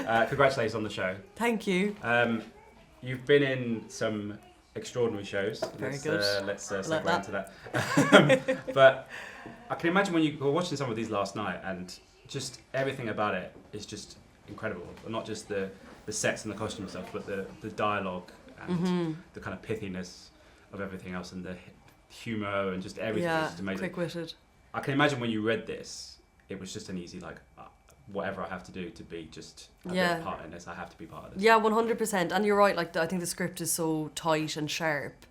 Congratulations on the show. Thank you. You've been in some extraordinary shows. Very good. Let's segue into that. But I can imagine when you were watching some of these last night, and just everything about it is just incredible. Not just the sets and the costume and stuff, but the dialogue and the kind of pithiness of everything else, and the humour and just everything. Yeah, is just amazing. quick-witted. I can imagine when you read this, it was just an easy whatever I have to do to be just a bit of part in this, I have to be part of this. Yeah, 100%. And you're right, like I think the script is so tight and sharp,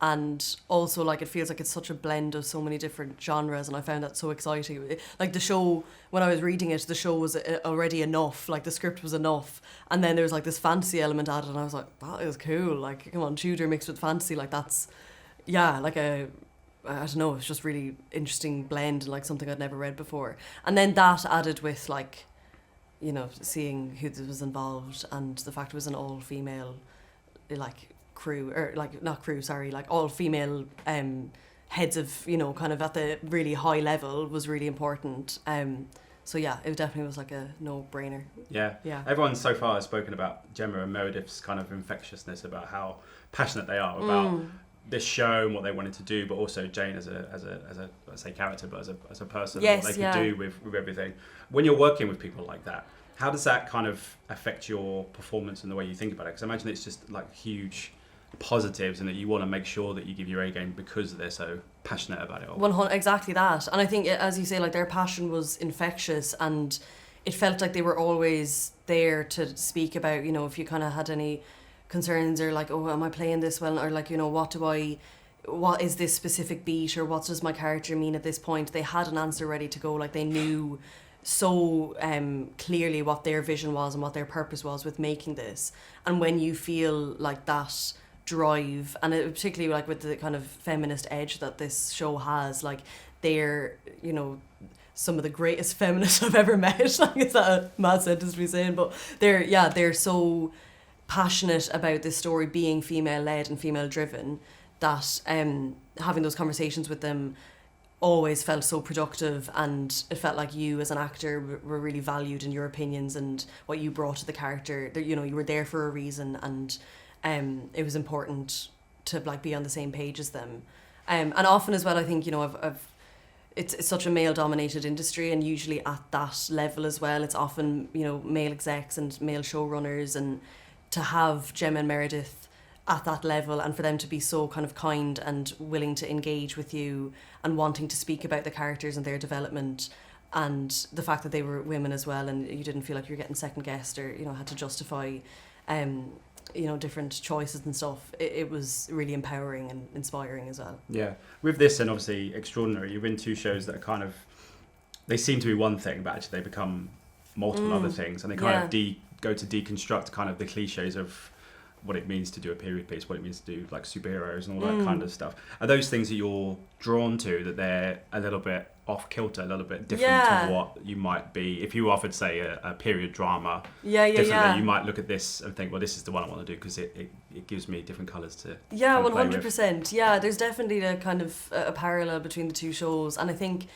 and also like it feels like it's such a blend of so many different genres, and I found that so exciting. Like the show, when I was reading it, the show was already enough, like the script was enough, and then there was like this fantasy element added, and I was like, that is cool, like come on, Tudor mixed with fantasy, like that's, yeah, like I don't know, it's just really interesting blend and like something I'd never read before. And then that added with like, you know, seeing who was involved and the fact it was an all-female like crew, or like not crew, sorry, like all-female heads of, you know, kind of at the really high level was really important. So yeah, it definitely was like a no-brainer. Yeah. Everyone so far has spoken about Gemma and Meredith's kind of infectiousness, about how passionate they are about this show and what they wanted to do, but also Jane as a I say character, but as a person, what they could do with everything. When you're working with people like that, how does that kind of affect your performance and the way you think about it? Because I imagine it's just like huge positives, and that you want to make sure that you give your A game because they're so passionate about it all. Exactly that. And I think, as you say, like their passion was infectious, and it felt like they were always there to speak about, you know, if you kind of had any concerns, or like, oh, am I playing this well, or like, you know, what is this specific beat, or what does my character mean at this point? They had an answer ready to go. Like they knew so clearly what their vision was and what their purpose was with making this. And when you feel like that drive, and it, particularly like with the kind of feminist edge that this show has, like they're, you know, some of the greatest feminists I've ever met. Like, is that a mad sentence to be saying? But they're so passionate about this story being female-led and female-driven that having those conversations with them always felt so productive, and it felt like you as an actor were really valued in your opinions and what you brought to the character. That, you know, you were there for a reason, and it was important to like be on the same page as them. And often as well, I think, you know, it's such a male-dominated industry, and usually at that level as well, it's often, you know, male execs and male showrunners, and to have Gemma and Meredith at that level, and for them to be so kind of kind and willing to engage with you and wanting to speak about the characters and their development, and the fact that they were women as well, and you didn't feel like you were getting second guessed, or, you know, had to justify you know, different choices and stuff. It was really empowering and inspiring as well. Yeah. With this, and obviously Extraordinary, you've been two shows that are kind of, they seem to be one thing, but actually they become multiple other things, and they kind of go to deconstruct kind of the cliches of what it means to do a period piece, what it means to do like superheroes and all that kind of stuff. Are those things that you're drawn to, that they're a little bit off kilter, a little bit different to what you might be if you offered, say, a period drama differently? You might look at this and think, well, this is the one I want to do because it gives me different colours to 100%. Yeah, there's definitely a kind of a parallel between the two shows, and I think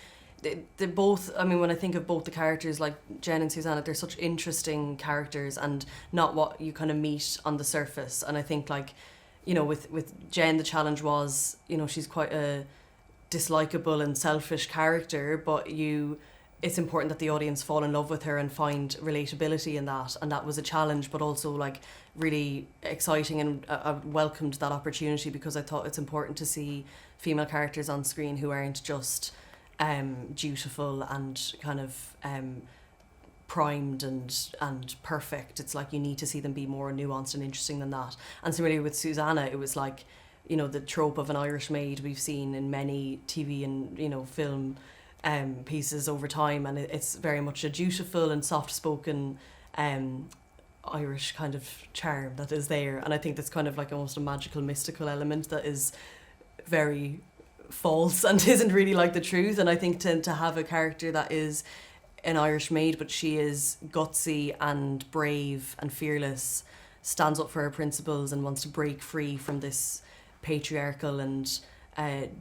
they both, I mean, when I think of both the characters, like Jen and Susanna, they're such interesting characters and not what you kind of meet on the surface. And I think, like, you know, with Jen, the challenge was, you know, she's quite a dislikable and selfish character, but it's important that the audience fall in love with her and find relatability in that. And that was a challenge, but also like really exciting, and I welcomed that opportunity because I thought it's important to see female characters on screen who aren't just dutiful and kind of primed and perfect. It's like you need to see them be more nuanced and interesting than that. And similarly with Susanna, it was like, you know, the trope of an Irish maid we've seen in many TV and, you know, film pieces over time, and it's very much a dutiful and soft-spoken Irish kind of charm that is there. And I think that's kind of like almost a magical, mystical element that is very false and isn't really like the truth. And I think to have a character that is an Irish maid, but she is gutsy and brave and fearless, stands up for her principles and wants to break free from this patriarchal and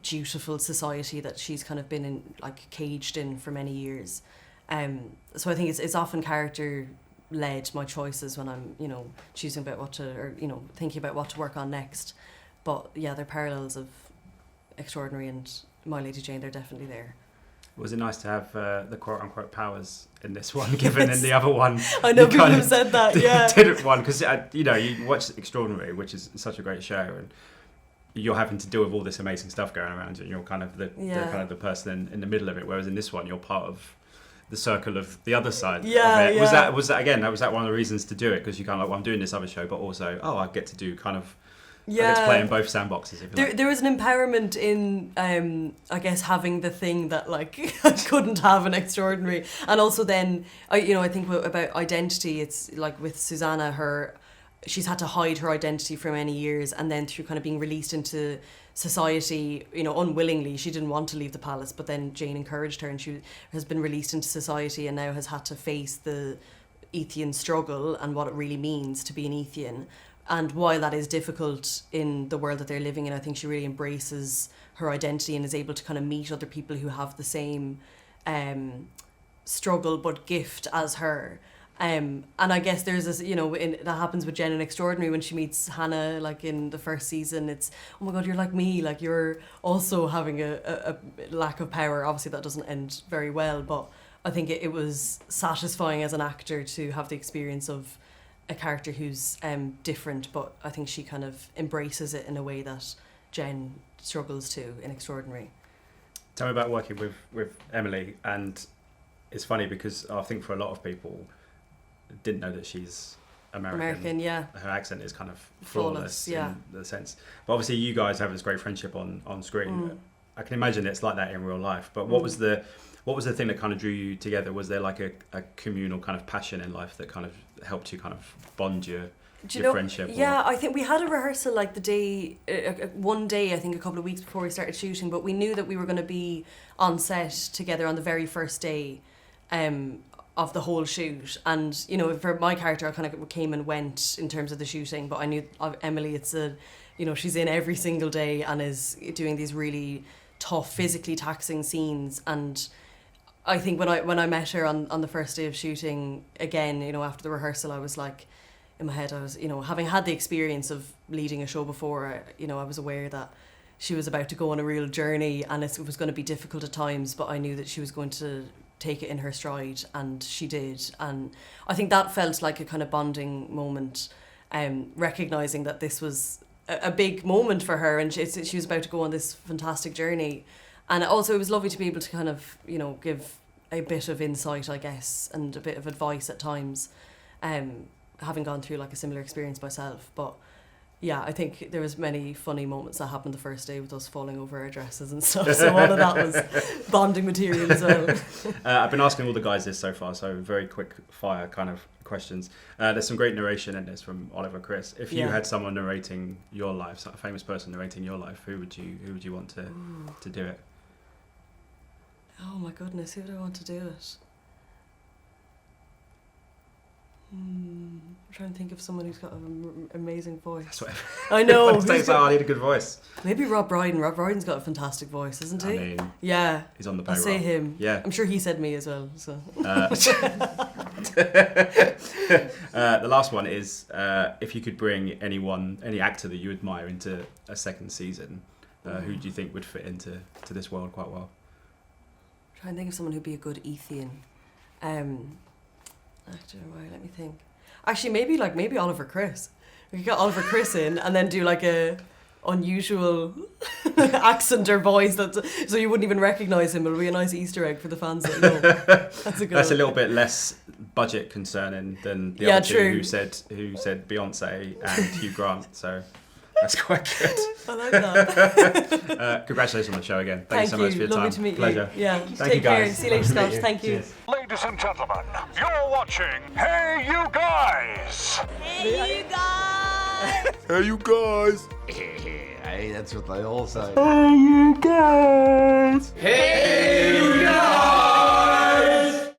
dutiful society that she's kind of been in, like caged in for many years. So I think it's often character led my choices when I'm, you know, choosing about what to, or, you know, thinking about what to work on next. But yeah, they're parallels of Extraordinary and My Lady Jane. They're definitely there. Was it nice to have the quote-unquote powers in this one, given in the other one? I know people have said that, yeah. Didn't one, because, you know, you watch Extraordinary, which is such a great show, and you're having to deal with all this amazing stuff going around you, and you're kind of the person in the middle of it, whereas in this one, you're part of the circle of the other side of it. Yeah. Was that one of the reasons to do it? Because you kind of like, well, I'm doing this other show, but also, I get to do kind of... I get to play in both sandboxes. If you like. There was an empowerment in, I guess, having the thing that like I couldn't have in Extraordinary, and also then I think about identity. It's like with Susanna, she's had to hide her identity for many years, and then through kind of being released into society, you know, unwillingly. She didn't want to leave the palace, but then Jane encouraged her, and she has been released into society, and now has had to face the Ethian struggle and what it really means to be an Ethian. And while that is difficult in the world that they're living in, I think she really embraces her identity and is able to kind of meet other people who have the same struggle but gift as her. And I guess there's this, you know, that happens with Jen in Extraordinary when she meets Hannah, like in the first season. It's, oh my God, you're like me. Like, you're also having a lack of power. Obviously, that doesn't end very well, but I think it was satisfying as an actor to have the experience of a character who's different, but I think she kind of embraces it in a way that Jen struggles to in Extraordinary. Tell me about working with Emily, and it's funny because I think for a lot of people didn't know that she's American. Yeah. Her accent is kind of flawless yeah. in the sense. But obviously you guys have this great friendship on screen. I can imagine it's like that in real life. But what was the thing that kind of drew you together? Was there like a communal kind of passion in life that kind of helped you kind of bond your friendship? Yeah, I think we had a rehearsal like the day, one day, I think a couple of weeks before we started shooting, but we knew that we were going to be on set together on the very first day of the whole shoot. And, you know, for my character, I kind of came and went in terms of the shooting, but I knew of Emily, she's in every single day and is doing these really tough, physically taxing scenes. And I think when I met her on the first day of shooting, again, you know, after the rehearsal, I was like, in my head, I was, you know, having had the experience of leading a show before, I was aware that she was about to go on a real journey, and it was going to be difficult at times, but I knew that she was going to take it in her stride, and she did. And I think that felt like a kind of bonding moment, recognising that this was a big moment for her, and she was about to go on this fantastic journey. And also it was lovely to be able to kind of, you know, give a bit of insight, I guess, and a bit of advice at times, having gone through like a similar experience myself. But yeah, I think there was many funny moments that happened the first day with us falling over our dresses and stuff. So all of that was bonding material as well. I've been asking all the guys this so far, so very quick fire kind of questions. There's some great narration in this from Oliver Chris. If you had someone narrating your life, a famous person narrating your life, who would you want to do it? Oh my goodness, who would I want to do it? I'm trying to think of someone who's got an amazing voice. That's what I know. I need a good voice. Maybe Rob Brydon. Rob Brydon's got a fantastic voice, isn't he? I mean, yeah. He's on the I'll payroll. say him. Yeah. I'm sure he said me as well. So. The last one is if you could bring any actor that you admire into a second season, who do you think would fit into this world quite well? I'm trying to think of someone who'd be a good Ethian. Actor, right, let me think. Actually, maybe Oliver Chris. We could get Oliver Chris in and then do like a unusual accent or voice so you wouldn't even recognise him. It'll be a nice Easter egg for the fans that know. That's a little bit less budget concerning than the other two who said Beyonce and Hugh Grant. So that's quite good. I like that. Congratulations on the show again. Thank you so much for your time. Lovely to meet you. Pleasure. Yeah. Thank you, care. guys. See you later, Scott. Thank you. Cheers. Ladies and gentlemen, you're watching Hey You Guys. Hey, you guys! Hey you guys. Hey, that's what they all say. Hey you guys. Hey, you guys!